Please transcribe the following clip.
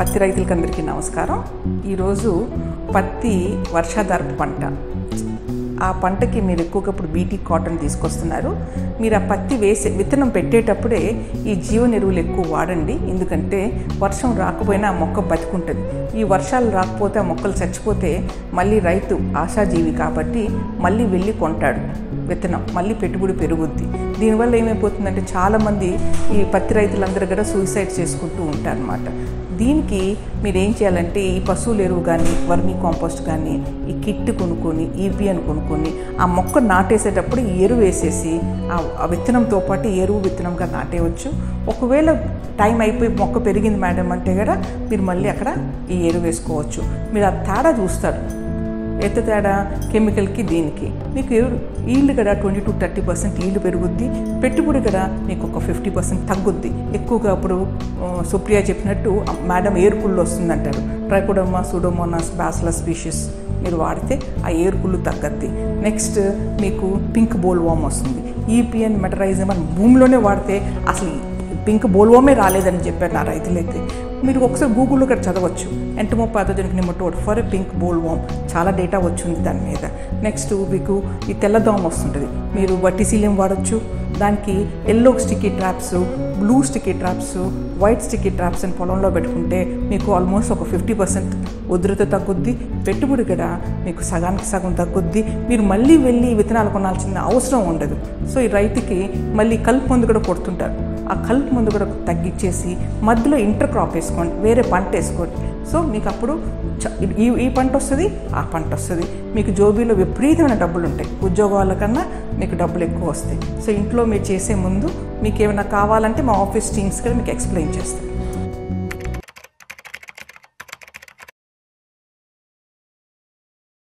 పత్తి రైతులకు అందరికీ నమస్కారం. ఈరోజు పత్తి వర్షాధారపు పంట. ఆ పంటకి మీరు ఎక్కువగా ఇప్పుడు బీటీ కాటన్ తీసుకొస్తున్నారు. మీరు ఆ పత్తి విత్తనం పెట్టేటప్పుడే ఈ జీవన ఎరువులు ఎక్కువ వాడండి. ఎందుకంటే వర్షం రాకపోయినా ఆ మొక్క బతుకుంటుంది. ఈ వర్షాలు రాకపోతే ఆ మొక్కలు చచ్చిపోతే మళ్ళీ రైతు ఆశాజీవి కాబట్టి మళ్ళీ వెళ్ళి కొంటాడు విత్తనం, మళ్ళీ పెట్టుబడి పెరుగుద్ది. దీనివల్ల ఏమైపోతుందంటే చాలామంది ఈ పత్తి రైతులందరూ కూడా సూసైడ్ చేసుకుంటూ ఉంటారన్నమాట. దీనికి మీరు ఏం చేయాలంటే ఈ పశువుల ఎరువు కానీ, వర్మీ కాంపోస్ట్ కానీ, ఈ కిట్ కొనుక్కొని, ఈపీఎన్ కొనుక్కొని ఆ మొక్క నాటేసేటప్పుడు ఈ ఎరువు వేసేసి ఆ విత్తనంతో పాటు ఎరువు విత్తనంగా నాటేయవచ్చు. ఒకవేళ టైం అయిపోయి మొక్క పెరిగింది మేడం అంటే కూడా మీరు మళ్ళీ అక్కడ ఈ ఎరువు వేసుకోవచ్చు. మీరు ఆ తేడా చూస్తారు. ఎంత తేడా కెమికల్కి దీనికి. మీకు ఈల్డ్ కూడా 20-30% ఈల్డ్ పెరుగుద్ది. పెట్టుబడి కూడా మీకు ఒక 50% తగ్గుద్ది. ఎక్కువగా అప్పుడు సుప్రియా చెప్పినట్టు మేడం ఏర్పుళ్ళు వస్తుందంటారు. ట్రైకోడర్మా, సూడోమోనాస్, బ్యాసిలస్ స్పీషీస్ మీరు వాడితే ఆ ఏర్పుళ్ళు తగ్గద్ది. నెక్స్ట్ మీకు పింక్ బోల్వామ్ వస్తుంది. ఈపీఎన్ మెటరైజం అని భూమిలోనే వాడితే అసలు పింక్ బోల్వామే రాలేదని చెప్పారు నా రైతులైతే. మీరు ఒకసారి గూగుల్లో కూడా చదవచ్చు. Entomopathogenic nematode for a pink bollworm, చాలా డేటా వచ్చింది దాని మీద. నెక్స్ట్ మీకు ఈ తెల్లదోమ వస్తుంటుంది. మీరు వర్టిసిలియం వాడచ్చు. దానికి yellow sticky traps, blue sticky traps, white sticky traps అని పొలంలో పెట్టుకుంటే మీకు ఆల్మోస్ట్ ఒక 50% ఉధృత తగ్గుద్ది. పెట్టుబడి కూడా మీకు సగానికి సగం తగ్గుద్ది. మీరు మళ్ళీ వెళ్ళి విత్తనాలు కొనాల్సిన అవసరం ఉండదు. సో ఈ రైతుకి మళ్ళీ కలుపు మందు కూడా కొడుతుంటారు. ఆ కలుపు మందు కూడా తగ్గించేసి మధ్యలో ఇంటర్ క్రాప్ వేసుకోండి, వేరే పంట వేసుకోండి. సో మీకు అప్పుడు ఈ పంట వస్తుంది, ఆ పంట వస్తుంది. మీకు జోబీలో విపరీతమైన డబ్బులు ఉంటాయి. ఉద్యోగాల కన్నా మీకు డబ్బులు ఎక్కువ వస్తాయి. సో ఇంట్లో మీరు చేసే ముందు మీకు ఏమైనా కావాలంటే మా ఆఫీస్ టీమ్స్ కూడా మీకు ఎక్స్ప్లెయిన్ చేస్తాం.